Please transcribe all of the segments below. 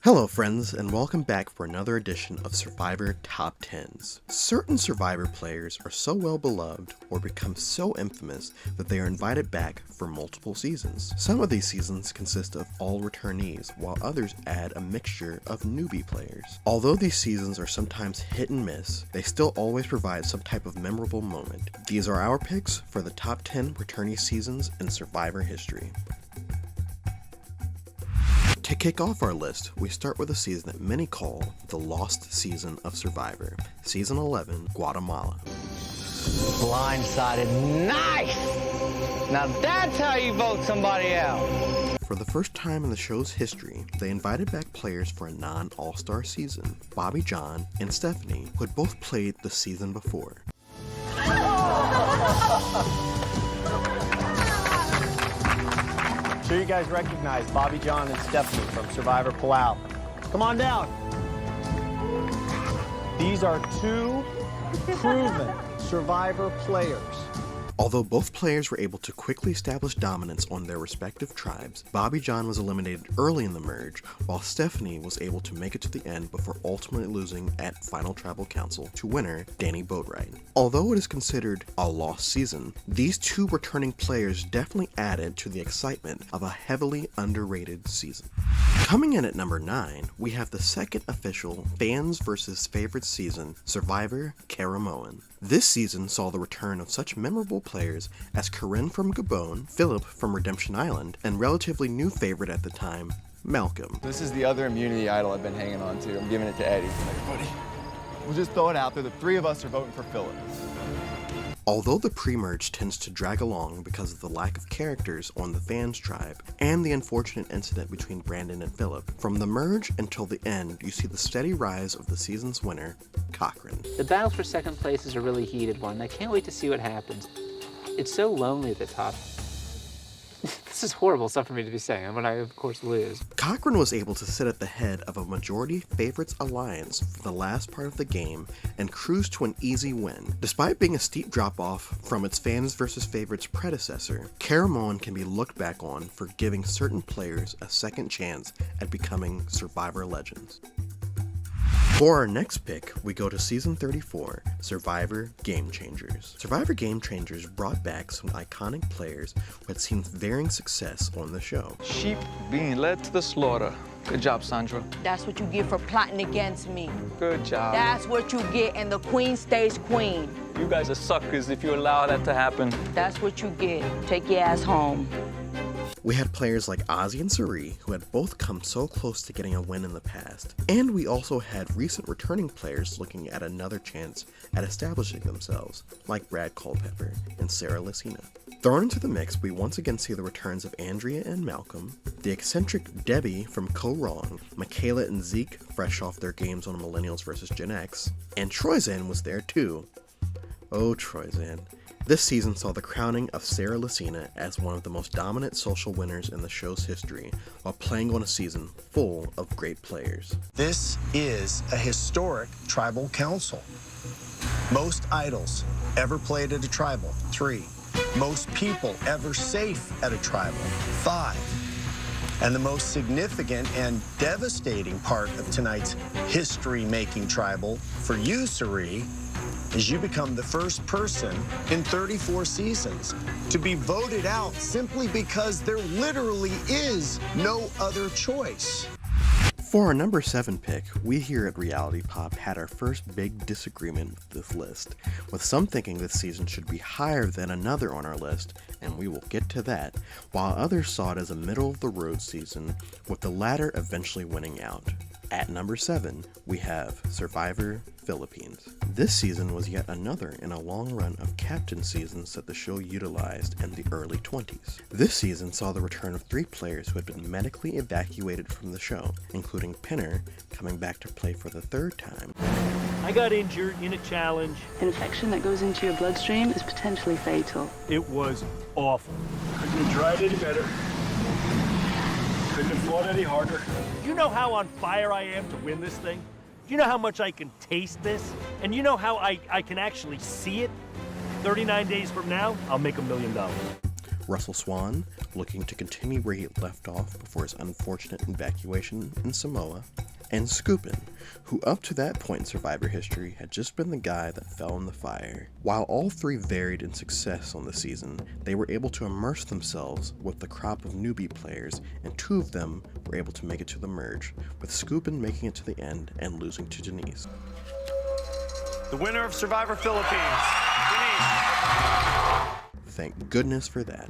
Hello friends, and welcome back for another edition of Survivor Top 10s. Certain Survivor players are so well beloved or become so infamous that they are invited back for multiple seasons. Some of these seasons consist of all returnees, while others add a mixture of newbie players. Although these seasons are sometimes hit and miss, they still always provide some type of memorable moment. These are our picks for the top 10 returnee seasons in Survivor history. To kick off our list, we start with a season that many call the lost season of Survivor, Season 11, Guatemala. Blindsided, nice! Now that's how you vote somebody out. For the first time in the show's history, they invited back players for a non-all-star season, Bobby John and Stephanie, who had both played the season before. Sure you guys recognize Bobby John and Stephanie from Survivor Palau. Come on down. These are two proven Survivor players. Although both players were able to quickly establish dominance on their respective tribes, Bobby John was eliminated early in the merge, while Stephanie was able to make it to the end before ultimately losing at Final Tribal Council to winner Danny Boatwright. Although it is considered a lost season, these two returning players definitely added to the excitement of a heavily underrated season. Coming in at number 9, we have the second official fans versus favorites season, Survivor CARAMOAN. This season saw the return of such memorable players as Corinne from Gabon, Philip from Redemption Island, and relatively new favorite at the time, Malcolm. This is the other immunity idol I've been hanging on to. I'm giving it to Eddie. Everybody, we'll just throw it out there. The three of us are voting for Philip. Although the pre-merge tends to drag along because of the lack of characters on the fans tribe and the unfortunate incident between Brandon and Philip, from the merge until the end you see the steady rise of the season's winner, Cochran. The battle for second place is a really heated one. I can't wait to see what happens. It's so lonely at the top. This is horrible stuff for me to be saying when I, of course, lose. Cochran was able to sit at the head of a majority favorites alliance for the last part of the game and cruise to an easy win. Despite being a steep drop-off from its fans versus favorites predecessor, CARAMOAN can be looked back on for giving certain players a second chance at becoming Survivor legends. For our next pick, we go to Season 34, Survivor Game Changers. Survivor Game Changers brought back some iconic players who had seen varying success on the show. Sheep being led to the slaughter. Good job, Sandra. That's what you get for plotting against me. Good job. That's what you get, and the queen stays queen. You guys are suckers if you allow that to happen. That's what you get. Take your ass home. We had players like Ozzy and Sari, who had both come so close to getting a win in the past. And we also had recent returning players looking at another chance at establishing themselves, like Brad Culpepper and Sarah Lucina. Thrown into the mix, we once again see the returns of Andrea and Malcolm, the eccentric Debbie from Co Wrong, Michaela and Zeke fresh off their games on Millennials vs. Gen X, and Troyzan was there too. Oh, Troyzan. This season saw the crowning of Sarah Lucina as one of the most dominant social winners in the show's history, while playing on a season full of great players. This is a historic tribal council. Most idols ever played at a tribal, 3. Most people ever safe at a tribal, 5. And the most significant and devastating part of tonight's history-making tribal for you, Sari, is you become the first person in 34 seasons to be voted out simply because there literally is no other choice. For our number 7 pick, we here at Reality Pop had our first big disagreement with this list, with some thinking this season should be higher than another on our list, and we will get to that, while others saw it as a middle-of-the-road season, with the latter eventually winning out. At number 7, we have Survivor Philippines. This season was yet another in a long run of captain seasons that the show utilized in the early 20s. This season saw the return of 3 players who had been medically evacuated from the show, including Pinner coming back to play for the 3rd time. I got injured in a challenge. Infection that goes into your bloodstream is potentially fatal. It was awful. Couldn't have tried any better. Couldn't have fought any harder. You know how on fire I am to win this thing? You know how much I can taste this? And you know how I can actually see it? 39 days from now, I'll make $1 million. Russell Swan, looking to continue where he left off before his unfortunate evacuation in Samoa, and Scoopin, who up to that point in Survivor history had just been the guy that fell in the fire. While all three varied in success on the season, they were able to immerse themselves with the crop of newbie players, and two of them were able to make it to the merge, with Scoopin making it to the end and losing to Denise. The winner of Survivor Philippines, Denise. Thank goodness for that.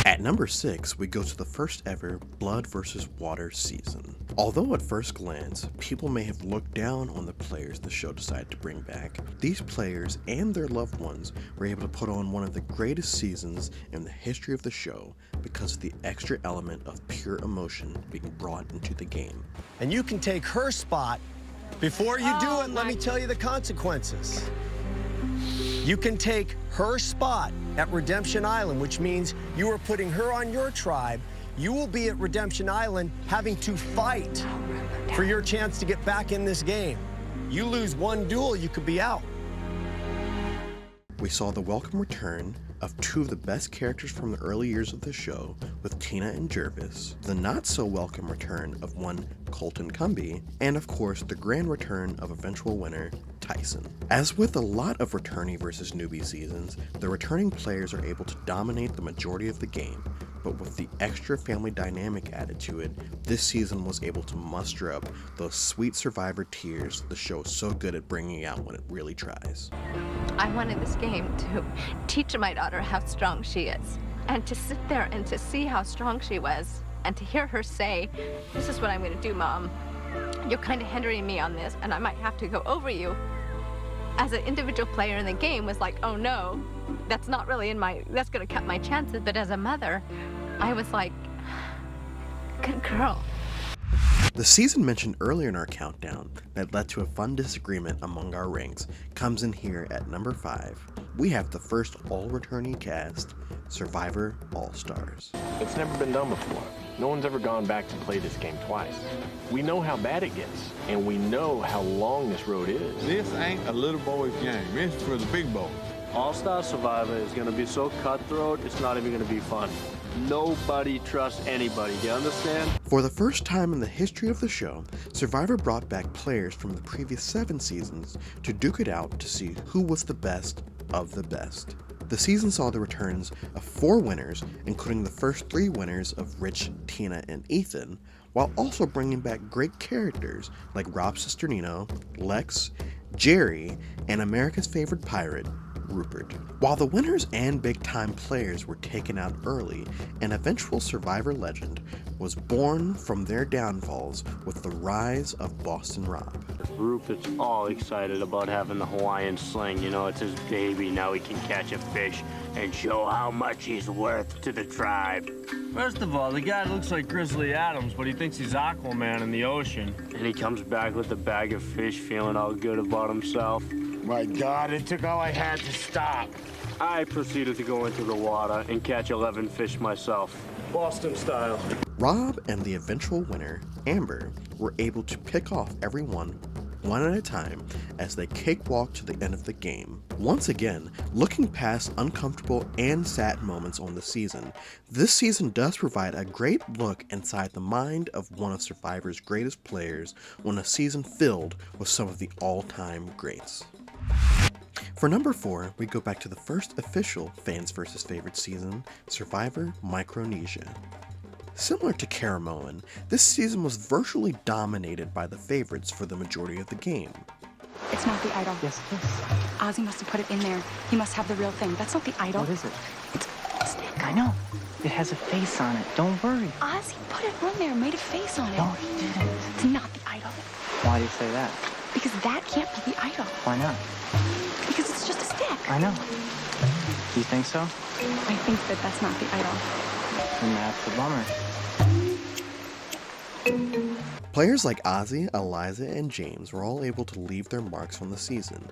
At number 6, we go to the first ever Blood vs. Water season. Although at first glance, people may have looked down on the players the show decided to bring back, these players and their loved ones were able to put on one of the greatest seasons in the history of the show because of the extra element of pure emotion being brought into the game. And you can take her spot. Before you do it, let me tell you the consequences. You can take her spot at Redemption Island, which means you are putting her on your tribe. You will be at Redemption Island having to fight for your chance to get back in this game. You lose one duel, you could be out. We saw the welcome return of two of the best characters from the early years of the show with Tina and Jervis, the not so welcome return of one Colton Cumbie, and of course the grand return of eventual winner Tyson. As with a lot of returnee versus newbie seasons, the returning players are able to dominate the majority of the game, but with the extra family dynamic added to it, this season was able to muster up those sweet Survivor tears the show is so good at bringing out when it really tries. I wanted this game to teach my daughter how strong she is, and to sit there and to see how strong she was, and to hear her say, "This is what I'm going to do, Mom. You're kind of hindering me on this, and I might have to go over you." As an individual player in the game was like, oh no, that's not really that's going to cut my chances. But as a mother, I was like, good girl. The season mentioned earlier in our countdown that led to a fun disagreement among our ranks comes in here at number 5. We have the first all-returnee cast, Survivor All-Stars. It's never been done before. No one's ever gone back to play this game twice. We know how bad it gets, and we know how long this road is. This ain't a little boy's game. It's for the big boys. All-Star Survivor is going to be so cutthroat, it's not even going to be fun. Nobody trusts anybody, do you understand? For the first time in the history of the show, Survivor brought back players from the previous 7 seasons to duke it out to see who was the best of the best. The season saw the returns of 4 winners, including the first 3 winners of Rich, Tina, and Ethan, while also bringing back great characters like Rob Cesternino, Lex, Jerry, and America's favorite pirate, Rupert. While the winners and big-time players were taken out early, an eventual Survivor legend was born from their downfalls with the rise of Boston Rob. Rupert's all excited about having the Hawaiian sling. You know, it's his baby. Now he can catch a fish and show how much he's worth to the tribe. First of all, the guy looks like Grizzly Adams, but he thinks he's Aquaman in the ocean. And he comes back with a bag of fish feeling all good about himself. My God, it took all I had to stop. I proceeded to go into the water and catch 11 fish myself. Boston style. Rob and the eventual winner, Amber, were able to pick off everyone one at a time as they cakewalked to the end of the game. Once again, looking past uncomfortable and sad moments on the season, this season does provide a great look inside the mind of one of Survivor's greatest players on a season filled with some of the all-time greats. For number 4, we go back to the first official Fans vs. Favorites season, Survivor Micronesia. Similar to CARAMOAN, this season was virtually dominated by the favorites for the majority of the game. It's not the idol. Yes, it is. Ozzy must have put it in there. He must have the real thing. That's not the idol. What is it? It's a stick. I know. It has a face on it. Don't worry. Ozzy put it on there, made a face on it. No, he didn't. It's not the idol. Why do you say that? Because that can't be the idol. Why not? Because it's just a stick. I know. You think so? I think that that's not the idol. And that's a bummer. Players like Ozzy, Eliza, and James were all able to leave their marks on the season,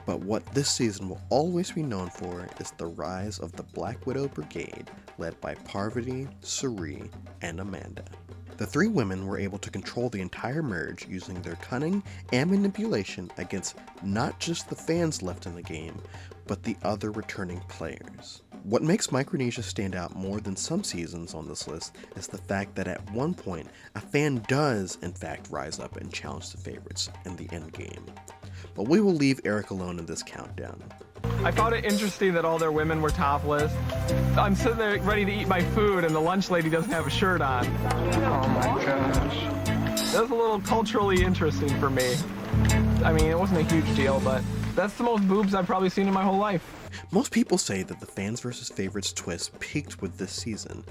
but what this season will always be known for is the rise of the Black Widow Brigade, led by Parvati, Suri, and Amanda. The three women were able to control the entire merge using their cunning and manipulation against not just the fans left in the game, but the other returning players. What makes Micronesia stand out more than some seasons on this list is the fact that at one point, a fan does in fact rise up and challenge the favorites in the end game. But we will leave Eric alone in this countdown. I found it interesting that all their women were topless. I'm sitting there ready to eat my food and the lunch lady doesn't have a shirt on. Oh my gosh. That was a little culturally interesting for me. I mean, it wasn't a huge deal, but that's the most boobs I've probably seen in my whole life. Most people say that the fans versus favorites twist peaked with this season,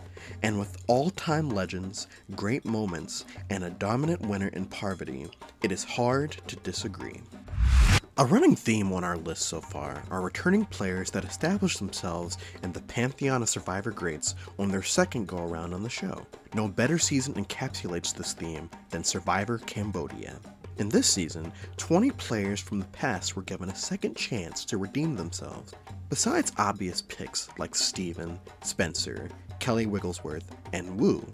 and with all-time legends, great moments, and a dominant winner in Verity, it is hard to disagree. A running theme on our list so far are returning players that established themselves in the pantheon of Survivor greats on their second go-around on the show. No better season encapsulates this theme than Survivor Cambodia. In this season, 20 players from the past were given a second chance to redeem themselves. Besides obvious picks like Steven, Spencer, Kelly Wigglesworth, and Wu,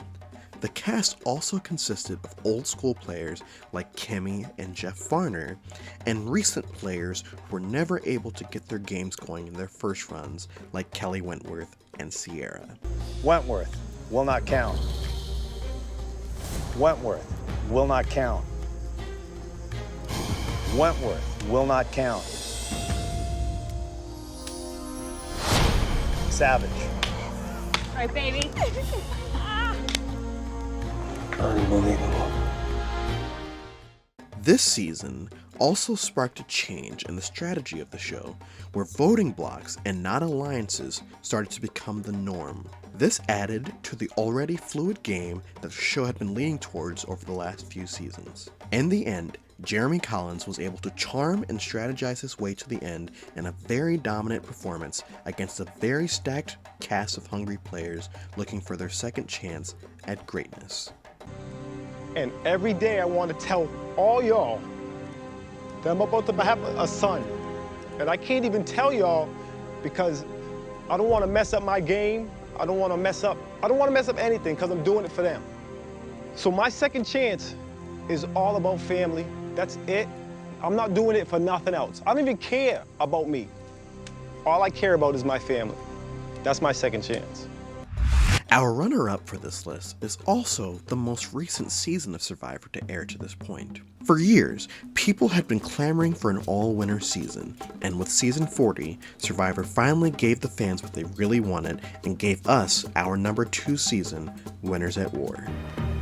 the cast also consisted of old school players like Kimmy and Jeff Farner, and recent players who were never able to get their games going in their first runs like Kelly Wentworth and Sierra. Wentworth will not count. Wentworth will not count. Wentworth will not count. Savage. All right, baby. Unbelievable. This season also sparked a change in the strategy of the show, where voting blocks and not alliances started to become the norm. This added to the already fluid game that the show had been leaning towards over the last few seasons. In the end, Jeremy Collins was able to charm and strategize his way to the end in a very dominant performance against a very stacked cast of hungry players looking for their second chance at greatness. And every day I want to tell all y'all that I'm about to have a son. And I can't even tell y'all because I don't want to mess up my game. I don't want to mess up anything because I'm doing it for them. So my second chance is all about family. That's it. I'm not doing it for nothing else. I don't even care about me. All I care about is my family. That's my second chance. Our runner-up for this list is also the most recent season of Survivor to air to this point. For years, people had been clamoring for an all-winner season, and with season 40, Survivor finally gave the fans what they really wanted and gave us our number 2 season, Winners at War.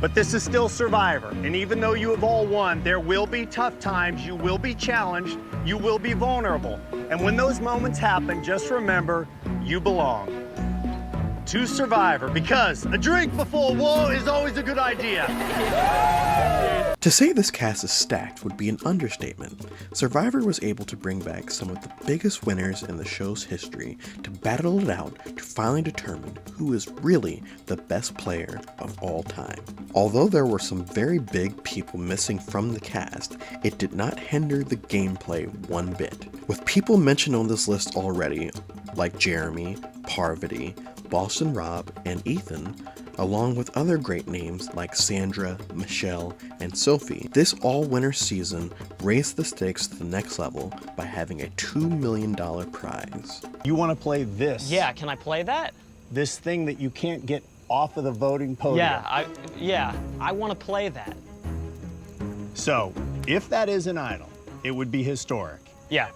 But this is still Survivor, and even though you have all won, there will be tough times, you will be challenged, you will be vulnerable. And when those moments happen, just remember, you belong to Survivor, because a drink before war is always a good idea. To say this cast is stacked would be an understatement. Survivor was able to bring back some of the biggest winners in the show's history to battle it out to finally determine who is really the best player of all time. Although there were some very big people missing from the cast, it did not hinder the gameplay one bit. With people mentioned on this list already, like Jeremy, Verity, Boston Rob, and Ethan, along with other great names like Sandra, Michelle, and Sophie, this all-winner season raised the stakes to the next level by having a $2 million prize. You want to play this? Yeah, can I play that? This thing that you can't get off of the voting podium. Yeah, I want to play that. So, if that is an idol, it would be historic. Yeah.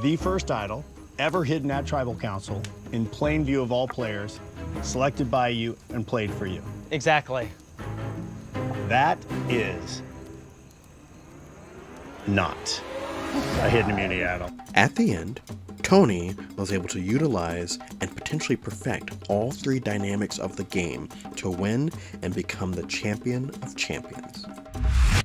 The first idol ever hidden at Tribal Council, in plain view of all players, selected by you and played for you. Exactly. That is not a hidden immunity idol. At the end, Tony was able to utilize and potentially perfect all 3 dynamics of the game to win and become the champion of champions.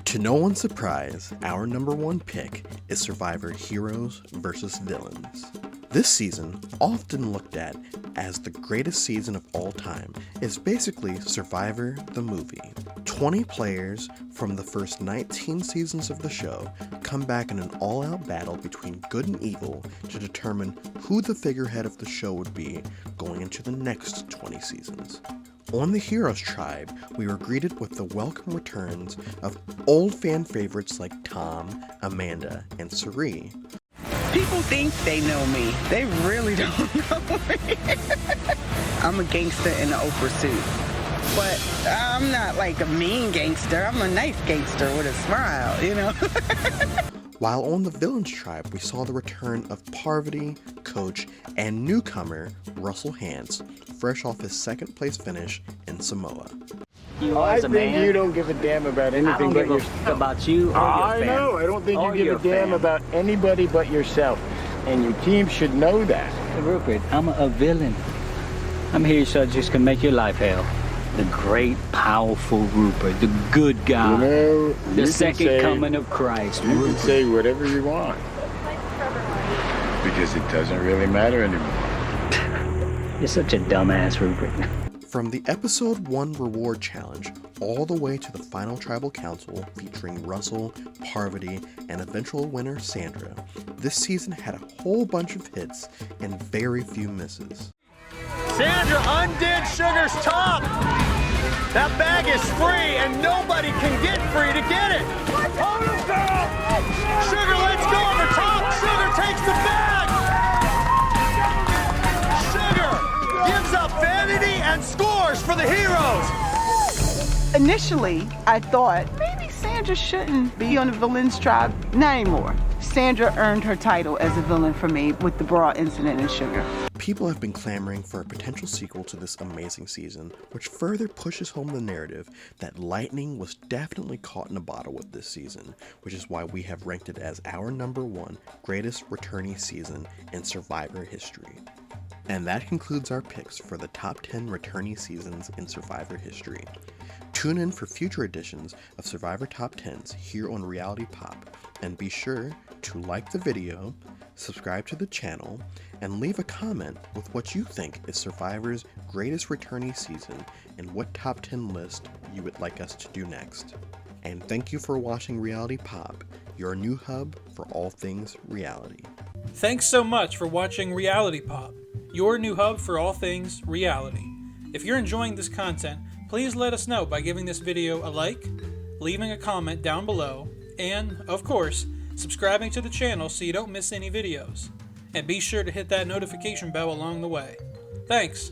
To no one's surprise, our number 1 pick is Survivor Heroes vs. Villains. This season, often looked at as the greatest season of all time, is basically Survivor the movie. 20 players from the first 19 seasons of the show come back in an all-out battle between good and evil to determine who the figurehead of the show would be going into the next 20 seasons. On the Heroes Tribe, we were greeted with the welcome returns of old fan favorites like Tom, Amanda, and Sari. People think they know me. They really don't know me. I'm a gangster in an Oprah suit. But I'm not like a mean gangster. I'm a nice gangster with a smile, you know? While on the Villains Tribe, we saw the return of Parvati, Coach, and newcomer Russell Hantz, fresh off his second place finish in Samoa. I think you don't give a damn about anything but yourself. About you or I your know. family. I don't think Or you give a your damn family. about anybody but yourself. And your team should know that. Rupert, I'm a villain. I'm here so I just can make your life hell. The great, powerful Rupert, the good guy. You know, the you second can say, coming of Christ. You can say whatever you want. Because it doesn't really matter anymore. You're such a dumbass, Rupert. From the Episode 1 Reward Challenge all the way to the final Tribal Council featuring Russell, Parvati, and eventual winner Sandra, this season had a whole bunch of hits and very few misses. Sandra undid Sugar's top. That bag is free and nobody can get free to get it. Sugar lets go of her top. Sugar takes the bag. Sugar gives up vanity and scores for the Heroes. Initially, I thought maybe Sandra shouldn't be on the Villains Tribe. Not anymore. Sandra earned her title as a villain for me with the bra incident in Sugar. People have been clamoring for a potential sequel to this amazing season, which further pushes home the narrative that Lightning was definitely caught in a bottle with this season, which is why we have ranked it as our #1 greatest returnee season in Survivor history. And that concludes our picks for the top 10 returnee seasons in Survivor history. Tune in for future editions of Survivor Top 10s here on Reality Pop, and be sure to like the video, subscribe to the channel, and leave a comment with what you think is Survivor's greatest returnee season and what top 10 list you would like us to do next. And thank you for watching Reality Pop, your new hub for all things reality. Thanks so much for watching Reality Pop, your new hub for all things reality. If you're enjoying this content, please let us know by giving this video a like, leaving a comment down below, and, of course, subscribing to the channel so you don't miss any videos. And be sure to hit that notification bell along the way. Thanks!